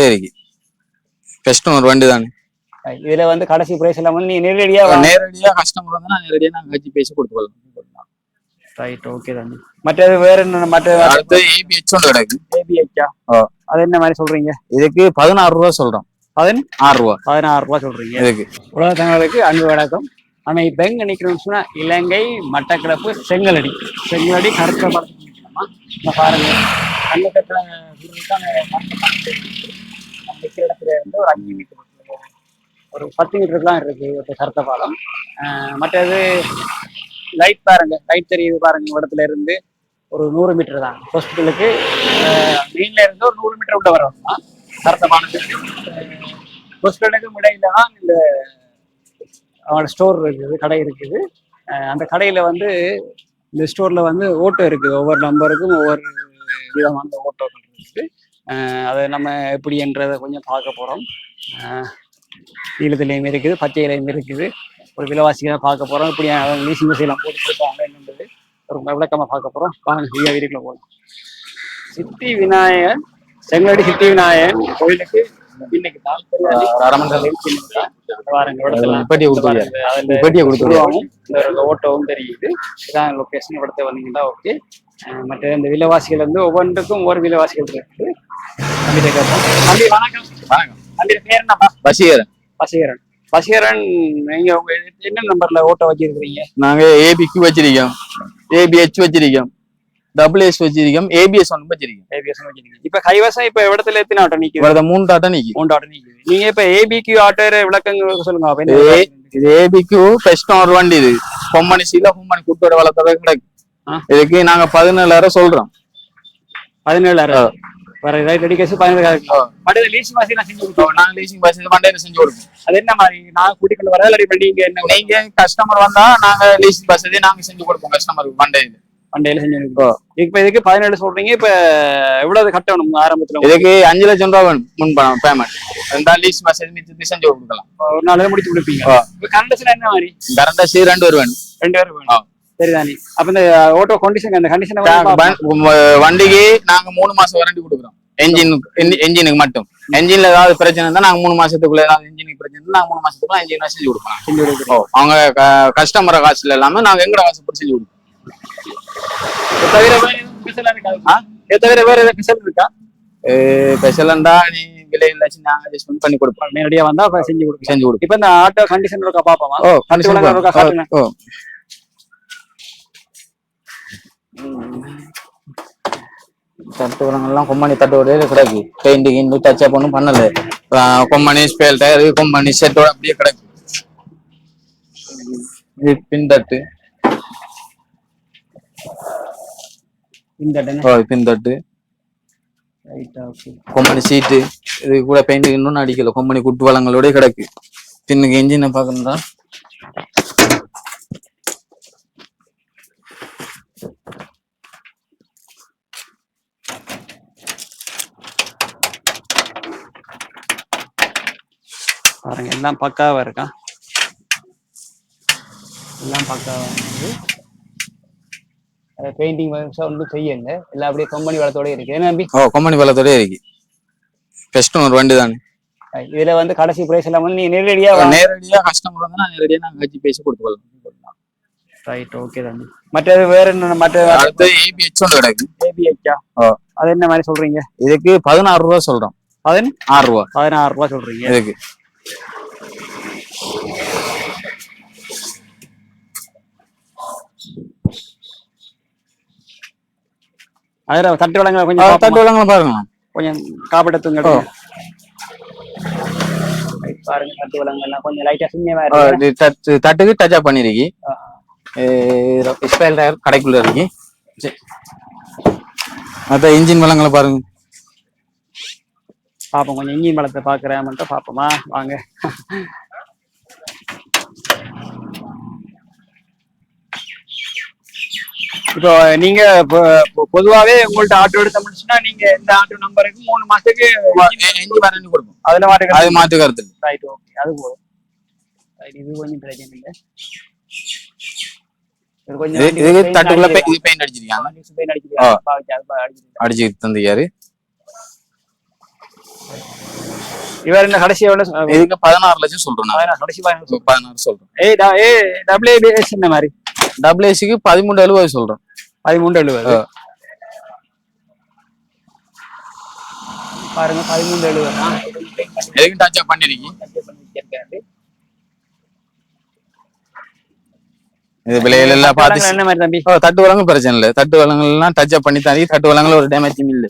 இருக்கு. கஸ்டமர் வண்டி தானே. இதுல வந்து கடைசி பிரைஸ் எல்லாம் வந்து நீ நேரடியா கஸ்டமர் வந்து நான் நேரடியா நாங்க வச்சு பேசி கொடுத்துக்கலாம். ரைட், ஓகே தானே. மற்றது வேற என்ன? மற்ற அடுத்து ஏபிஹெச் ஒன்று கிடக்கு. ஏபிஹெச்சா? அது என்ன மாதிரி சொல்றீங்க? இதுக்கு 16 ரூபா சொல்றோம். 16 ரூபா. 16 ரூபா சொல்றீங்க. இதுக்கு உலக தங்களுக்கு அன்பு வணக்கம். ஆனா இப்ப எங்க நிக்கிறோம்னு சொன்னா இலங்கை மட்டக்களப்பு செங்கலடி கருத்த படமா பாருங்க. அந்த கட்டுற நிக்கிற இடத்துல இருந்து ஒரு 5 மீட்டர் ஒரு 10 மீட்டருக்குலாம் இருக்கு கருத்த பாலம். மற்றது லைட் பாருங்க, லைட் தெரியுது பாருங்க. இடத்துல இருந்து ஒரு 100 மீட்டர் தான் ஹாஸ்பிட்டலுக்கு. மெயின்ல இருந்து ஒரு 100 மீட்டர் உள்ள வரும் கருத்த பாலத்துக்கு. ஹாஸ்பிட்டலுக்கும் இடையில தான் இந்த அவனோட ஸ்டோர் இருக்குது, கடை இருக்குது. அந்த கடையில வந்து இந்த ஸ்டோர்ல வந்து ஓட்டோ இருக்குது. ஒவ்வொரு நம்பருக்கும் ஒவ்வொரு விதமான ஓட்டோக்கள் இருக்குது. அதை நம்ம எப்படின்றத கொஞ்சம் பார்க்க போறோம். நீளத்திலையும் இருக்குது, பச்சையிலையும் இருக்குது. ஒரு விலைவாசிகளை பார்க்க போறோம். இப்படி லீசிங் வசதியெல்லாம் போட்டு கொடுப்பாங்க என்னன்றது ஒரு விளக்கமா பார்க்க போறோம். வாங்க வீட்டுக்குள்ள போகலாம். சித்தி விநாயகர், செங்கலடி சித்தி விநாயகன் கோயிலுக்கு இன்னைக்கு ஓட்டோவும் தெரியுது. இதான் லொகேஷன். இடத்த வந்தீங்கன்னா ஓகே. மற்ற இந்த விலைவாசிகள் வந்து ஒவ்வொன்றுக்கும் ஒவ்வொரு விலைவாசிகள் இருக்கு. தம்பி கேட்போம். தம்பி வணக்கம். வணக்கம். தம்பி பேர் என்னப்பா? வசீகரன். வசீகரன், நீங்க உங்க என்ன நம்பர்ல ஓட்டோ வச்சிருக்கீங்க? நாங்க ஏபிக்கு வச்சிருக்கோம், ஏபிஹெச் வச்சிருக்கோம், டபிள்யூஎஸ் வச்சிருக்கோம், ஏபிஎஸ் ஒன்று வச்சிருக்கோம். இப்ப கைவசம் இப்ப இடத்துல எத்தனை ஆட்டோ நிக்குது? 3 ஆட்டோ நிக்குது. நீங்க இப்ப ஏபிக்கு ஆட்டோ விளக்கங்கள் சொல்லுங்க. இது ஏபிக்கு கஸ்டமர் வண்டி. இது கொம்மணி சீல கொம்மணி கூட்டோட வளர்த்தவே கிடக்கு. இதுக்கு நாங்க 17,000 சொல்றோம். 17,000 லீசிங் வசதி செஞ்சு கொடுத்தோம். நாங்க லீசிங் வசதி வண்டியில செஞ்சு கொடுப்போம். அது என்ன மாதிரி? நான் கூட்டிக்கொண்டு வர நீங்க என்ன, நீங்க கஸ்டமர் வந்தா நாங்க லீசிங் வசதி நாங்க செஞ்சு கொடுப்போம் கஸ்டமருக்கு வண்டியில செஞ்சு கொடுப்போம். இப்ப இதுக்கு 17 சொல்றீங்க. இப்ப எவ்வளவு கட்டணும் ஆரம்பத்துல? இதுக்கு 5 லட்சம் ரூபாய் வேணும் முன் பணம் பேமெண்ட். ரெண்டாவது லீஸ் வசதி செஞ்சு கொடுக்கலாம். ஒரு நாள் முடிச்சு கொடுப்பீங்க. இப்ப கரண்ட் என்ன மாதிரி? கரண்ட் 2 பேர் வேணும். 2 பேர் வேணும். சரிதானே. அப்ப இந்த ஓட்டோ கண்டிஷன், அந்த கண்டிஷன் வண்டிக்கு நாங்க 3 மாசம் வாரண்டி கொடுக்குறோம். என்ஜினுக்கு மட்டும். என்ஜின்ல ஏதாவது பிரச்சனை இருந்தா நாங்க 3 மாசத்துக்குள்ள, ஏதாவது என்ஜினுக்கு பிரச்சனை இருந்தா நாங்க 3 மாசத்துக்குள்ள என்ஜின் செஞ்சு கொடுப்போம். அவங்க கஸ்டமர் காசுல இல்லாம நாங்க எங்கட காசு போட்டு செஞ்சு கொடுப்போம். தவிர வேற ஏதாவது ஸ்பெஷல் இருக்கா? ஸ்பெஷல்ண்டா நீ விலை இல்லாச்சு நாங்க அட்ஜஸ்ட் பண்ணி கொடுப்போம். நேரடியா வந்தா செஞ்சு கொடுப்போம். இப்ப இந்த ஆட்டோ கண்டிஷன் இருக்கா பாப்போமா? தட்டு வளங்கள்லாம் கொம்பனி தட்டோட கிடக்கு. பெயிண்டிங் டச் அப் ஒன்றும் பண்ணல. கொம்பனி ஸ்பேல் டயர், கொம்பனி செட்டோட அப்படியே கிடக்கு. பின்தட்டு கொம்பனி சீட்டு, இது கூட பெயிண்டிங் இன்னும் அடிக்கல. கொம்பனி குட்டு வளங்களோட கிடக்கு. பின்னுக்கு என்ஜினை பாக்கணும்னா பாருங்க, எல்லாம் பக்காவா இருக்கா. எல்லாம் பக்காவா இருக்கு. பெயிண்டிங் ஒன்றும் செய்யல. எல்லாம் அப்படியே கொம்பனி வளத்தோட இருக்கு. என்ன கொம்பனி வளத்தோட இருக்கு. கஸ்டமர் வண்டி தானே. இதுல வந்து கடைசி பிரைஸ் எல்லாம் வந்து நீ நேரடியா கஸ்டமர் வந்து நான் நேரடியா நாங்க வச்சு பேசி கொடுத்துக்கலாம். ரைட், ஓகே தானே. மற்றது வேற என்ன? மற்ற அடுத்து ஏபிஹெச் ஒன்று கிடக்கு. ஏபிஹெச்சா? அது என்ன மாதிரி சொல்றீங்க? இதுக்கு 16 ரூபா சொல்றோம். 16 ரூபா. 16 ரூபா சொல்றீங்க. இதுக்கு அதுல தட்டு வளங்களை கொஞ்சம் பாருங்க. கொஞ்சம் காப்பீட்டத்துங்க பாருங்க. தட்டு வளங்கள்லாம் கொஞ்சம் லைட்டா சின்னமா இருக்கு. தட்டுக்கு டச் அப் பண்ணிருக்கு. ஸ்பேல் டயர் கடைக்குள்ள இருக்கு. அதான் இன்ஜின் வளங்களை பாருங்க. பாப்போம். கொஞ்சம் இன்ஜின் வளத்தை பாக்குறேன். பாப்போமா? வாங்க. இப்போ நீங்க பொதுவாவே உங்கள்ட்ட ஆட்டோ எடுத்தோம்னா நீங்க இந்த ஆட்டோ நம்பருக்கு 3 மாசத்துக்கு என்ஜின் வாரண்டி கொடுப்போம். அதுல மாத்து கருத்து. Right, okay. அது போதும். இது கொஞ்சம் பிரச்சனை இல்லை. தட்டுக்குள்ள பெயிண்ட் அடிச்சிருக்காங்க. அடிச்சு தந்தியாரு. இவர் என்ன கடைசி எவ்வளோ இதுக்கு 16 லட்சம் சொல்றேன் நான். கடைசி 16 16 சொல்றேன். டபிள்யூபிஎஸ் இந்த மாதிரி WACக்கு 13.70 சொல்றேன். 13.70 பாருங்க 13.70 எதுக்கு டச் அப் பண்ணிருக்கீங்க? இது விலையில எல்லாம் பார்த்து என்ன மாதிரி தம்பி தட்டு வளங்கள் பிரச்சனை இல்லை. தட்டு வளங்கள் எல்லாம் டச் அப் பண்ணி தாரி. தட்டு வளங்கள் ஒரு டேமேஜும் இல்லை.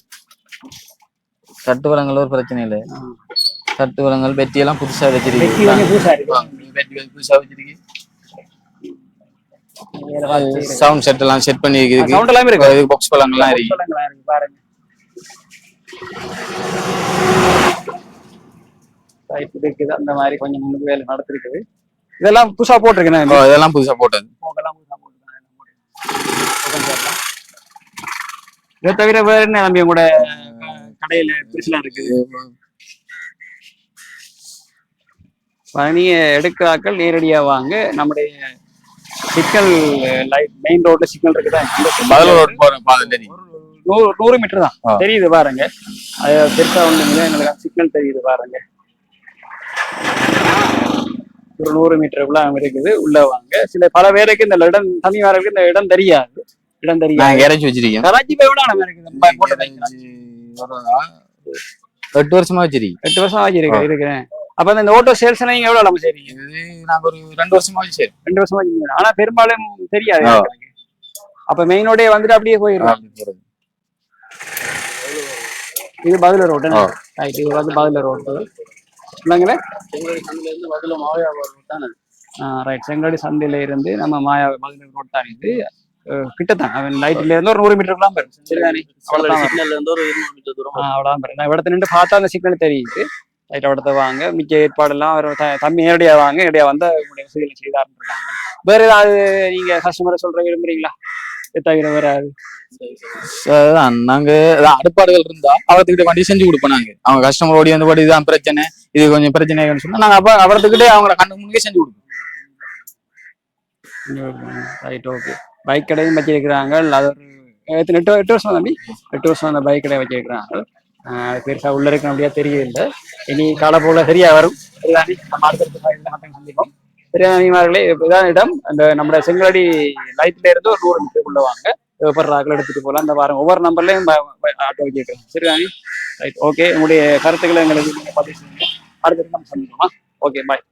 தட்டு வளங்கள் ஒரு பிரச்சனை இல்லை. தட்டு வளங்கள் பெட்டி எல்லாம் புதுசா வச்சிருக்கீங்க. புதுசா வச்சிருக்கீங்க. சவுண்ட் செட் எல்லாம் செட் பண்ணி இருக்கு. சவுண்ட் எல்லாம் இருக்கு. பாக்ஸ் பழங்கள்லாம் இருக்கு. பாருங்க இருக்குது அந்த மாதிரி கொஞ்சம் முன்னுக்கு வேலை நடத்திருக்குது. இதெல்லாம் புதுசா போட்டிருக்கேன். இதெல்லாம் புதுசா போட்டது. இதை தவிர வேற என்ன நம்பி கூட கடையில பிரிச்சுலாம் இருக்குது. நீங்க எடுக்கிறாக்கள் நேரடியா வாங்க. நம்முடைய சிக்னல் லைட் மெயின் ரோட்ல சிக்னல் இருக்குதா 100 மீட்டர் தான் தெரியுது பாருங்க. அது பெருசா ஒண்ணுங்க எங்களுக்கு சிக்னல் தெரியுது பாருங்க. ஒரு 100 மீட்டருக்குள்ள இருக்குது. உள்ள வாங்க. சில பல பேருக்கு இந்த இடம் தனி வரக்கு இந்த இடம் தெரியாது. இடம் தெரியாது. இறச்சி வச்சிருக்கேன். கராச்சி போய் விட நம்ம இருக்குது. 8 வருஷமா வச்சிருக்கேன். 8 வருஷமா இருக்கிறேன். அப்ப இந்த ஓட்டோ சேல்ஸ் நீங்க எவ்வளவு நம்ம செய்றீங்க? நாங்க ஒரு 2 வருஷமா வச்சு 2 வருஷமா வச்சிருக்கீங்க. ஆனா பெரும்பாலும் தெரியாது. அப்ப மெயினோடே வந்துட்டு அப்படியே போயிடும். இது பதில ரோடு. இது வந்து பதில ரோடு இல்லைங்களே. ரைட் செங்கடி சந்தையில இருந்து நம்ம மாயா பதில ரோட் தான். இது கிட்டத்தான் அவன் லைட்ல இருந்து ஒரு 100 மீட்டருக்குலாம் போயிடும். சரிதானே? அவ்வளவுதான் போயிடும். நான் இடத்துல நின்று பார்த்தா அந்த சிக்னல் தெரியுது. லைட் இடத்த வாங்க. மிச்ச ஏற்பாடெல்லாம் தம்பி நேரடியா வாங்க. நேரடியா வந்து உங்களுடைய வசதிகளை செய்தாருன்னு இருக்காங்க. வேற ஏதாவது நீங்க கஸ்டமரை சொல்ற விரும்புறீங்களா? தவிர வேற நாங்க அடுப்பாடுகள் இருந்தா அவர்கிட்ட வண்டி செஞ்சு கொடுப்போம். நாங்க அவங்க கஸ்டமர் ஓடி வந்து இதுதான் பிரச்சனை, இது கொஞ்சம் பிரச்சனை சொன்னா நாங்க அப்ப அவர்கிட்டே அவங்கள கண்ணு முன்னே செஞ்சு கொடுப்போம். Right okay. பைக் கடையும் வச்சிருக்கிறாங்க. அது ஒரு 8 வருஷம் தம்பி 8 வருஷம் அந்த பைக் கடை வச்சிருக்கிறாங்க. பெருசா உள்ள இருக்க அப்படியா தெரியல. இனி கால போல சரியா வரும். சந்திப்போம். சரியானே இதான் இடம். அந்த நம்ம செங்கடி லைட்ல இருந்து ஒரு 100 மீட்டருக்குள்ள வாங்க. ராக்கள் எடுத்துட்டு போகலாம். அந்த வாரம் ஒவ்வொரு நம்பர்லயும் ஆட்டோ வச்சிருக்கேன். சரிதானே? Right okay. உங்களுடைய கருத்துக்களை எங்களுக்கு நீங்க பதிவு செய்யுங்க. அடுத்த நம்ம சந்திப்போமா? ஓகே பாய்.